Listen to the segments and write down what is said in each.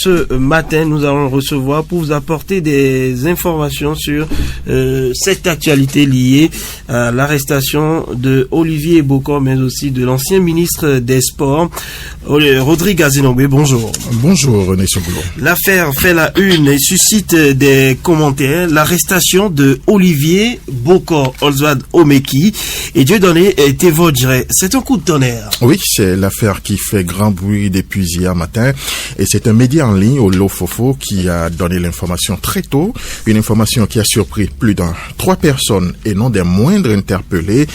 ce matin, nous allons le recevoir pour vous apporter des informations sur cette actualité liée à l'arrestation de Olivier Bokor, mais aussi de l'ancien ministre des Sports, Rodrigue Azinongbe. Bonjour. Bonjour René Sogoulou. L'affaire fait la une et suscite des commentaires. L'arrestation de Olivier Bokor, Oswald Omeki et Dieudonné Tevodjre. C'est un coup de tonnerre. Oui, c'est l'affaire qui fait grand bruit depuis hier matin et c'est un média en ligne, au Lofofo, qui a donné l'information très tôt, une information qui a surpris plus d'un 3 personnes et non des moindres interpellés.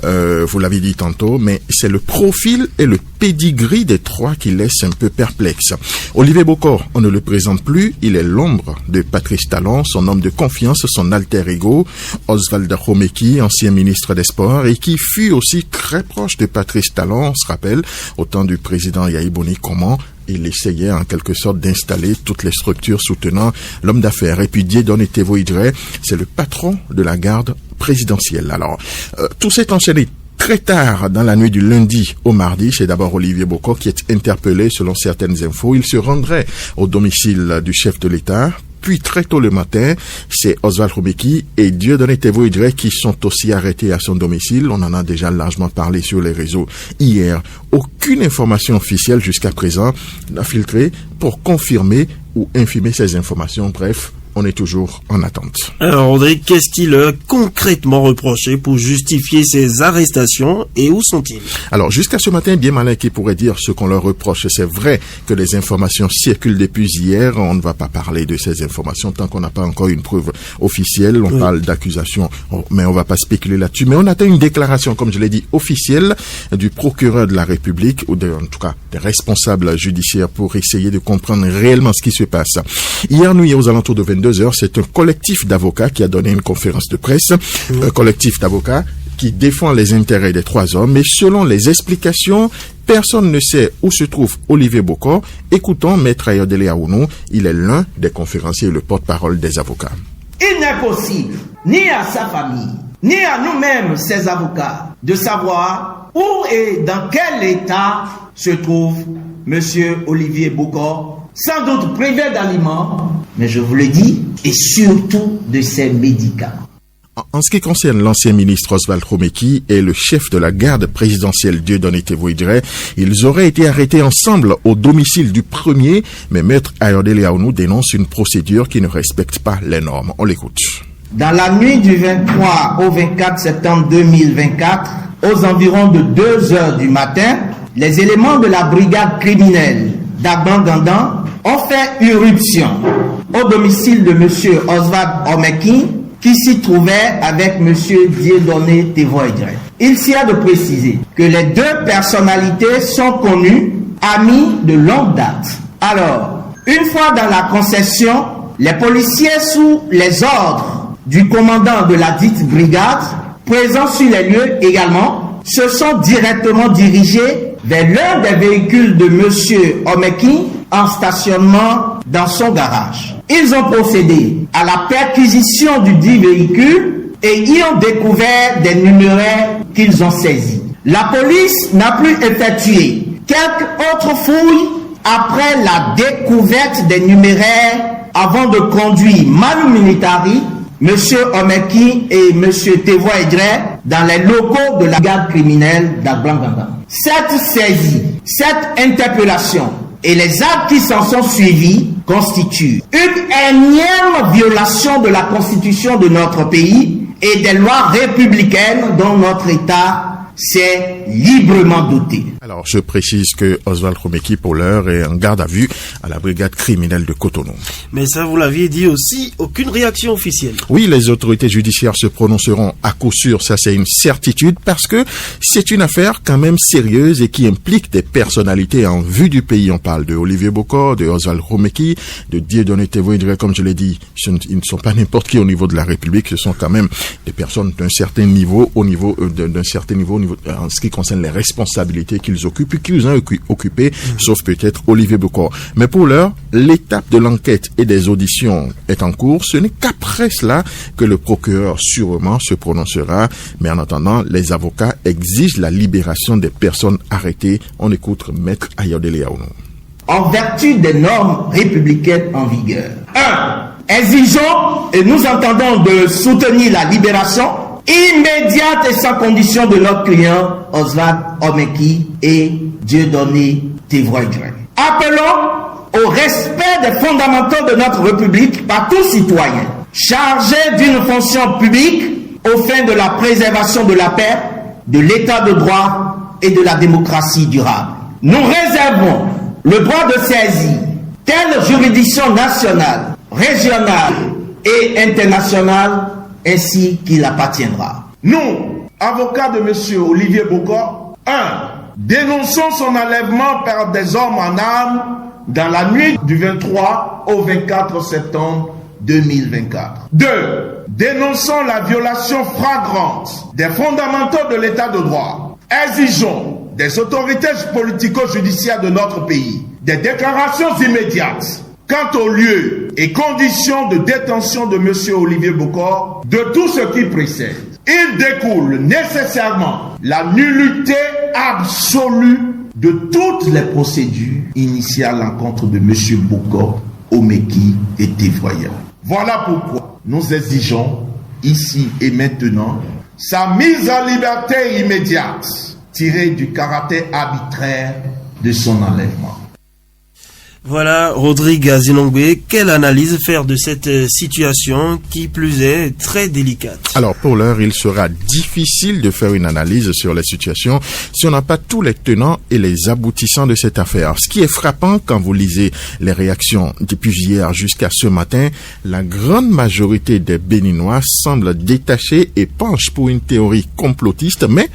Vous l'avez dit tantôt, mais c'est le profil et le pédigree des 3 qui laisse un peu perplexe. Olivier Bokor, on ne le présente plus, il est l'ombre de Patrice Talon, son homme de confiance, son alter ego, Oswald Omeki, ancien ministre des Sports, et qui fut aussi très proche de Patrice Talon, on se rappelle, au temps du président Yahi Boni Koman. Il essayait en quelque sorte d'installer toutes les structures soutenant l'homme d'affaires. Et puis Dieudonné Tevodjre, c'est le patron de la garde présidentielle. Alors, tout s'est enchaîné très tard dans la nuit du lundi au mardi. C'est d'abord Olivier Bokor qui est interpellé selon certaines infos. Il se rendrait au domicile du chef de l'État. Puis très tôt le matin, c'est Oswald Omeki et Dieudonné Tevodjre qui sont aussi arrêtés à son domicile. On en a déjà largement parlé sur les réseaux hier. Aucune information officielle jusqu'à présent n'a filtré pour confirmer ou infirmer ces informations. Bref, on est toujours en attente. Alors, Rodrigue, qu'est-ce qu'il a concrètement reproché pour justifier ces arrestations et où sont-ils? Alors, jusqu'à ce matin, bien malin qui pourrait dire ce qu'on leur reproche. C'est vrai que les informations circulent depuis hier. On ne va pas parler de ces informations tant qu'on n'a pas encore une preuve officielle. On parle d'accusations, mais on va pas spéculer là-dessus. Mais on attend une déclaration, comme je l'ai dit, officielle du procureur de la République, ou en tout cas des responsables judiciaires pour essayer de comprendre réellement ce qui se passe. Hier nuit, aux alentours de 22h, c'est un collectif d'avocats qui a donné une conférence de presse, un collectif d'avocats qui défend les intérêts des 3 hommes, mais selon les explications, personne ne sait où se trouve Olivier Bokor. Écoutons Maître Ayodele Aounou, il est l'un des conférenciers et le porte-parole des avocats. Il n'est possible, ni à sa famille, ni à nous-mêmes, ces avocats, de savoir où et dans quel état se trouve Monsieur Olivier Bokor, sans doute privé d'aliments, mais je vous le dis, et surtout de ses médicaments. En ce qui concerne l'ancien ministre Oswald Omeki et le chef de la garde présidentielle Dieudonné Tevodjre, ils auraient été arrêtés ensemble au domicile du premier, mais Maître Ayodele Aounou dénonce une procédure qui ne respecte pas les normes. On l'écoute. Dans la nuit du 23 au 24 septembre 2024, aux environs de 2 heures du matin, les éléments de la brigade criminelle d'Agbangandan ont fait irruption au domicile de M. Oswald Omeki, qui s'y trouvait avec M. Dieudonné Tevodjre. Il s'y a de préciser que les 2 personnalités sont connues, amies de longue date. Alors, une fois dans la concession, les policiers sous les ordres du commandant de la dite brigade, présents sur les lieux également, se sont directement dirigés vers l'un des véhicules de M. Omeki en stationnement dans son garage. Ils ont procédé à la perquisition du dit véhicule et y ont découvert des numéraires qu'ils ont saisis. La police n'a plus effectué quelques autres fouilles après la découverte des numéraires avant de conduire manu militari M. Omeki et M. Tevodjre dans les locaux de la garde criminelle d'Agbangandan. Cette saisie, cette interpellation et les actes qui s'en sont suivis constituent une énième violation de la Constitution de notre pays et des lois républicaines dont notre État s'est librement doté. Alors, je précise que Oswald Omeki, pour l'heure, est en garde à vue à la brigade criminelle de Cotonou. Mais ça, vous l'aviez dit aussi, aucune réaction officielle. Oui, les autorités judiciaires se prononceront à coup sûr, ça c'est une certitude, parce que c'est une affaire quand même sérieuse et qui implique des personnalités en vue du pays. On parle de Olivier Bokor, de Oswald Omeki, de Dieudonné Tevodjre, comme je l'ai dit, ils ne sont pas n'importe qui au niveau de la République, ce sont quand même des personnes d'un certain niveau, au niveau en ce qui concerne les responsabilités qu'ils occupent et qu'ils ont occupées, sauf peut-être Olivier Bokor. Mais pour l'heure, l'étape de l'enquête et des auditions est en cours. Ce n'est qu'après cela que le procureur sûrement se prononcera. Mais en attendant, les avocats exigent la libération des personnes arrêtées. On écoute Maître Ayodele Aounou. en vertu des normes républicaines en vigueur. 1. Exigeons et nous entendons de soutenir la libération immédiate et sans condition de notre client Oswald Omeki et Dieudonné Tévois-Gray. Appelons au respect des fondamentaux de notre République par tout citoyen chargé d'une fonction publique aux fins de la préservation de la paix, de l'état de droit et de la démocratie durable. Nous réservons le droit de saisir telle juridiction nationale, régionale et internationale ainsi qu'il appartiendra. Nous, avocats de M. Olivier Bokor, 1. Dénonçons son enlèvement par des hommes en armes dans la nuit du 23 au 24 septembre 2024. 2. Dénonçons la violation flagrante des fondamentaux de l'état de droit. Exigeons des autorités politico-judiciaires de notre pays des déclarations immédiates quant aux lieux et conditions de détention de M. Olivier Bokor, de tout ce qui précède. Il découle nécessairement la nullité absolue de toutes les procédures initiées à l'encontre de M. Bokor, Omeki et Tévois-Gray. Voilà pourquoi nous exigeons ici et maintenant sa mise en liberté immédiate, tirée du caractère arbitraire de son enlèvement. Voilà, Rodrigue Azilongwe, quelle analyse faire de cette situation qui plus est très délicate? Alors pour l'heure, il sera difficile de faire une analyse sur la situation si on n'a pas tous les tenants et les aboutissants de cette affaire. Ce qui est frappant quand vous lisez les réactions depuis hier jusqu'à ce matin, la grande majorité des Béninois semblent détachés et penchent pour une théorie complotiste, mais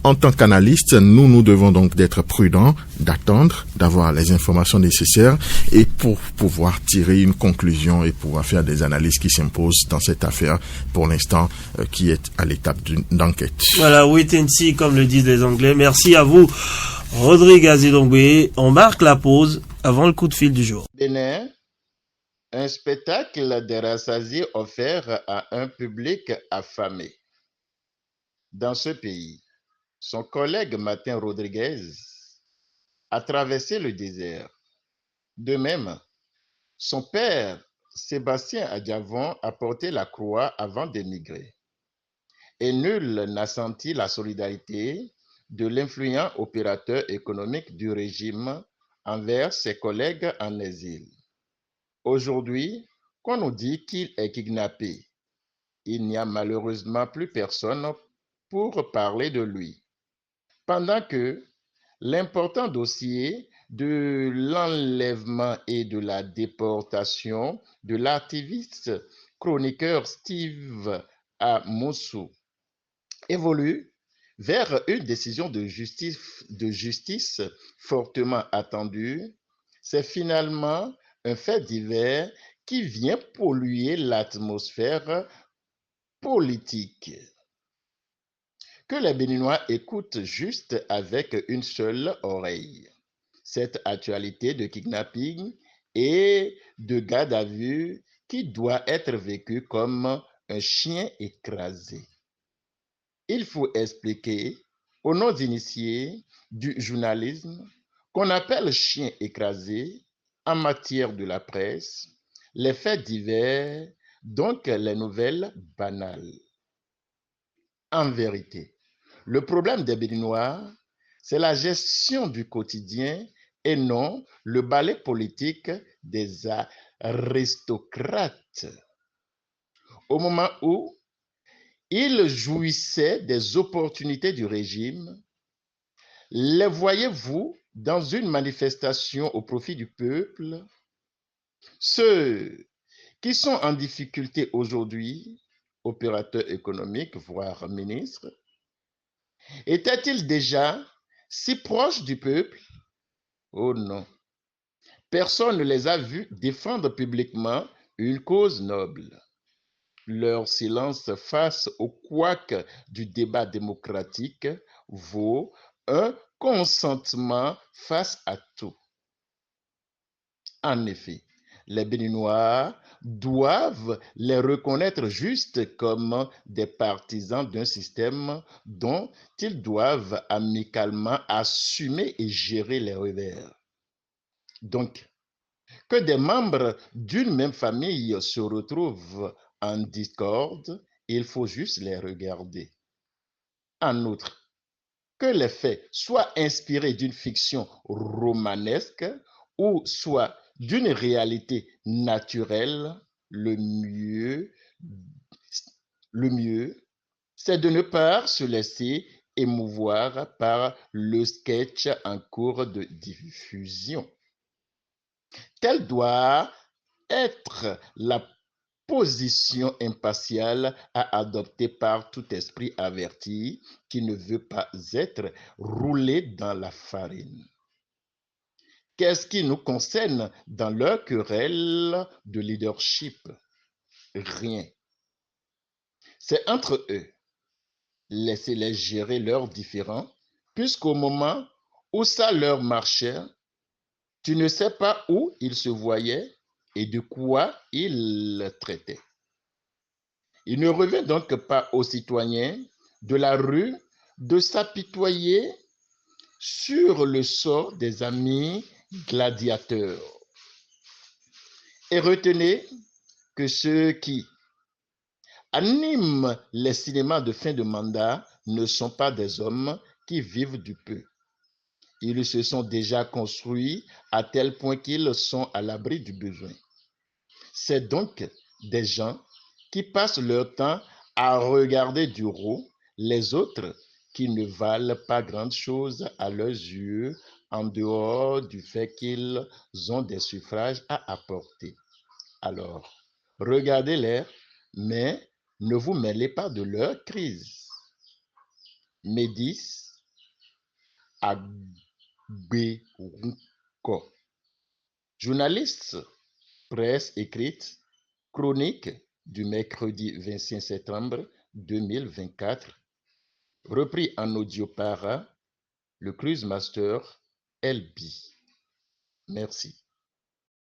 en tant qu'analystes, nous devons donc d'être prudents, d'attendre, d'avoir les informations nécessaires et pour pouvoir tirer une conclusion et pouvoir faire des analyses qui s'imposent dans cette affaire pour l'instant qui est à l'étape d'enquête. Voilà, wait and see comme le disent les Anglais. Merci à vous, Rodrigue Azilongwe. On marque la pause avant le coup de fil du jour. Bénin, un spectacle de rassasiés offert à un public affamé. Dans ce pays, son collègue Martin Rodriguez a traversé le désert. De même, son père, Sébastien Adjavon, a porté la croix avant d'émigrer. Et nul n'a senti la solidarité de l'influent opérateur économique du régime envers ses collègues en exil. Aujourd'hui, qu'on nous dit qu'il est kidnappé, il n'y a malheureusement plus personne pour parler de lui. Pendant que l'important dossier de l'enlèvement et de la déportation de l'activiste chroniqueur Steve Amoussou évolue vers une décision de justice fortement attendue, c'est finalement un fait divers qui vient polluer l'atmosphère politique. Que les Béninois écoutent juste avec une seule oreille cette actualité de kidnapping et de garde à vue qui doit être vécue comme un chien écrasé. Il faut expliquer aux non-initiés du journalisme qu'on appelle chien écrasé en matière de la presse, les faits divers, donc les nouvelles banales. En vérité, le problème des Béninois, c'est la gestion du quotidien et non le ballet politique des aristocrates. Au moment où ils jouissaient des opportunités du régime, les voyez-vous dans une manifestation au profit du peuple? Ceux qui sont en difficulté aujourd'hui, opérateurs économiques, voire ministres, étaient-ils déjà si proches du peuple? Oh non. Personne ne les a vus défendre publiquement une cause noble. Leur silence face au couac du débat démocratique vaut un consentement face à tout. En effet, les Béninois doivent les reconnaître juste comme des partisans d'un système dont ils doivent amicalement assumer et gérer les revers. Donc, que des membres d'une même famille se retrouvent en discorde, il faut juste les regarder. En outre, que les faits soient inspirés d'une fiction romanesque ou soit d'une réalité naturelle, le mieux, c'est de ne pas se laisser émouvoir par le sketch en cours de diffusion. Telle doit être la position impartiale à adopter par tout esprit averti qui ne veut pas être roulé dans la farine. Qu'est-ce qui nous concerne dans leur querelle de leadership? Rien. C'est entre eux. Laissez-les gérer leurs différends, puisqu'au moment où ça leur marchait, tu ne sais pas où ils se voyaient et de quoi ils traitaient. Il ne revient donc pas aux citoyens de la rue de s'apitoyer sur le sort des amis gladiateurs. Et retenez que ceux qui animent les cinémas de fin de mandat ne sont pas des hommes qui vivent du peu. Ils se sont déjà construits à tel point qu'ils sont à l'abri du besoin. C'est donc des gens qui passent leur temps à regarder du haut les autres qui ne valent pas grand-chose à leurs yeux en dehors du fait qu'ils ont des suffrages à apporter. Alors, regardez-les, mais ne vous mêlez pas de leur crise. Médis Agberuko. Journaliste, presse écrite, chronique du mercredi 25 septembre 2024, repris en audio par le Cruise Master LB. Merci.